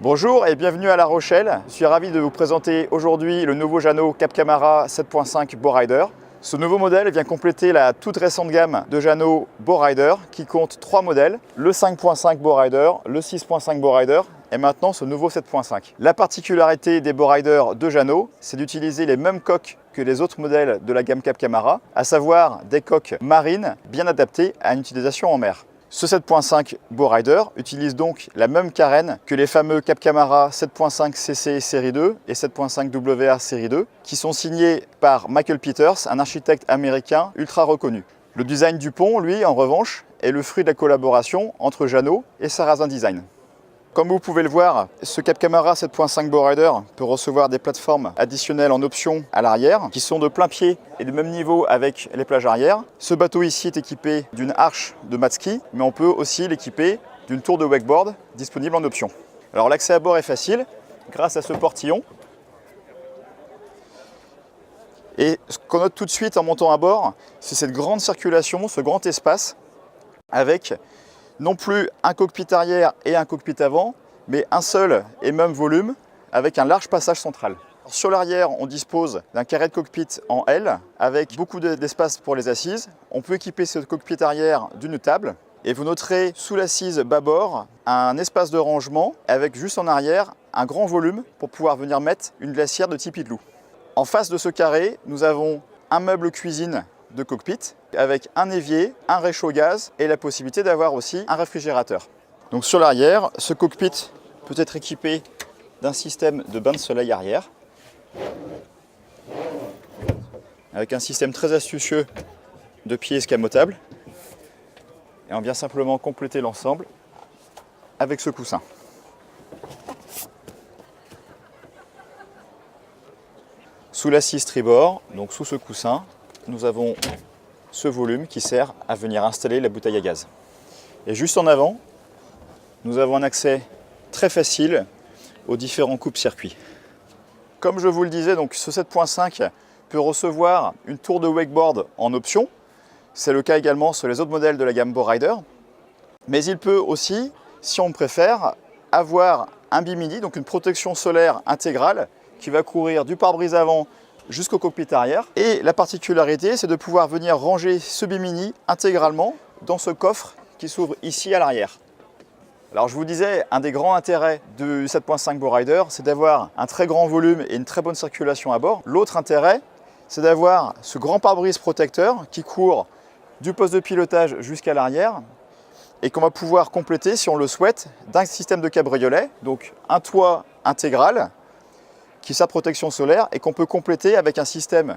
Bonjour et bienvenue à La Rochelle. Je suis ravi de vous présenter aujourd'hui le nouveau Jeannot Cap Camara 7.5 Bowrider. Ce nouveau modèle vient compléter la toute récente gamme de Jeannot Bowrider qui compte 3 modèles, le 5.5 Bowrider, le 6.5 Bowrider et maintenant ce nouveau 7.5. La particularité des Bowriders de Jeannot, c'est d'utiliser les mêmes coques que les autres modèles de la gamme Cap Camara, à savoir des coques marines bien adaptées à une utilisation en mer. Ce 7.5 Bowrider utilise donc la même carène que les fameux Cap Camara 7.5 CC série 2 et 7.5 WA série 2 qui sont signés par Michael Peters, un architecte américain ultra reconnu. Le design du pont, lui, en revanche, est le fruit de la collaboration entre Jeannot et Sarrazin Design. Comme vous pouvez le voir, ce Cap Camara 7.5 Bowrider peut recevoir des plateformes additionnelles en option à l'arrière qui sont de plein pied et de même niveau avec les plages arrière. Ce bateau ici est équipé d'une arche de mat ski, mais on peut aussi l'équiper d'une tour de wakeboard disponible en option. Alors l'accès à bord est facile grâce à ce portillon. Et ce qu'on note tout de suite en montant à bord, c'est cette grande circulation, ce grand espace avec non plus un cockpit arrière et un cockpit avant, mais un seul et même volume avec un large passage central. Sur l'arrière, on dispose d'un carré de cockpit en L avec beaucoup d'espace pour les assises. On peut équiper ce cockpit arrière d'une table et vous noterez sous l'assise bâbord un espace de rangement avec juste en arrière un grand volume pour pouvoir venir mettre une glacière de type igloo. En face de ce carré, nous avons un meuble cuisine de cockpit avec un évier, un réchaud gaz et la possibilité d'avoir aussi un réfrigérateur. Donc sur l'arrière, ce cockpit peut être équipé d'un système de bain de soleil arrière avec un système très astucieux de pieds escamotables et on vient simplement compléter l'ensemble avec ce coussin. Sous l'assise tribord, donc sous ce coussin, nous avons ce volume qui sert à venir installer la bouteille à gaz. Et juste en avant, nous avons un accès très facile aux différents coupe-circuits. Comme je vous le disais, donc ce 7.5 peut recevoir une tour de wakeboard en option. C'est le cas également sur les autres modèles de la gamme Bowrider. Mais il peut aussi, si on préfère, avoir un bimini, donc une protection solaire intégrale qui va courir du pare-brise avant jusqu'au cockpit arrière. Et la particularité, c'est de pouvoir venir ranger ce bimini intégralement dans ce coffre qui s'ouvre ici à l'arrière. Alors je vous disais, un des grands intérêts du 7.5 Bowrider, c'est d'avoir un très grand volume et une très bonne circulation à bord. L'autre intérêt, c'est d'avoir ce grand pare-brise protecteur qui court du poste de pilotage jusqu'à l'arrière et qu'on va pouvoir compléter, si on le souhaite, d'un système de cabriolet, donc un toit intégral qui sert protection solaire et qu'on peut compléter avec un système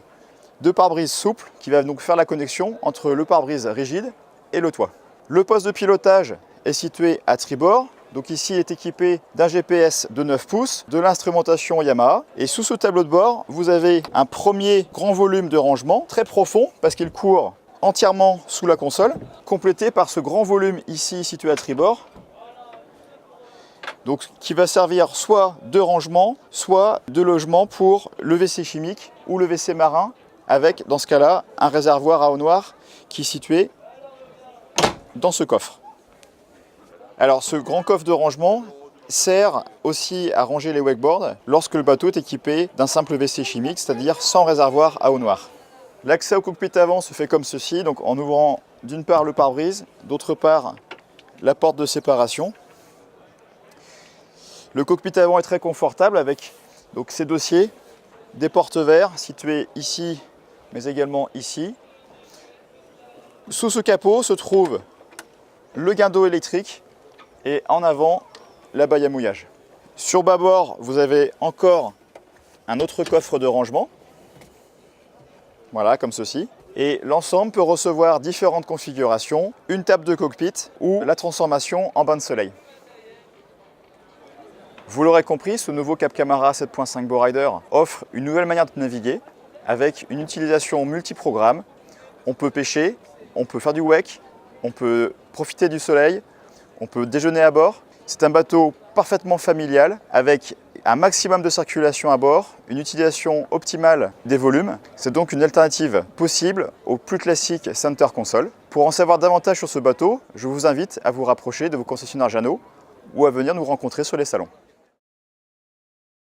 de pare-brise souple qui va donc faire la connexion entre le pare-brise rigide et le toit. Le poste de pilotage est situé à tribord, donc ici il est équipé d'un GPS de 9 pouces, de l'instrumentation Yamaha et sous ce tableau de bord, vous avez un premier grand volume de rangement très profond parce qu'il court entièrement sous la console, complété par ce grand volume ici situé à tribord, donc qui va servir soit de rangement, soit de logement pour le WC chimique ou le WC marin, avec dans ce cas-là un réservoir à eau noire qui est situé dans ce coffre. Alors ce grand coffre de rangement sert aussi à ranger les wakeboards lorsque le bateau est équipé d'un simple WC chimique, c'est-à-dire sans réservoir à eau noire. L'accès au cockpit avant se fait comme ceci, donc en ouvrant d'une part le pare-brise, d'autre part la porte de séparation. Le cockpit avant est très confortable avec donc, ces dossiers, des porte-verres situés ici mais également ici. Sous ce capot se trouve le guindeau électrique et en avant la baille à mouillage. Sur bâbord, vous avez encore un autre coffre de rangement, voilà comme ceci. Et l'ensemble peut recevoir différentes configurations, une table de cockpit ou la transformation en bain de soleil. Vous l'aurez compris, ce nouveau Cap Camara 7.5 Bowrider offre une nouvelle manière de naviguer avec une utilisation multiprogramme. On peut pêcher, on peut faire du wake, on peut profiter du soleil, on peut déjeuner à bord. C'est un bateau parfaitement familial avec un maximum de circulation à bord, une utilisation optimale des volumes. C'est donc une alternative possible au plus classique center console. Pour en savoir davantage sur ce bateau, je vous invite à vous rapprocher de vos concessionnaires Jeannot ou à venir nous rencontrer sur les salons.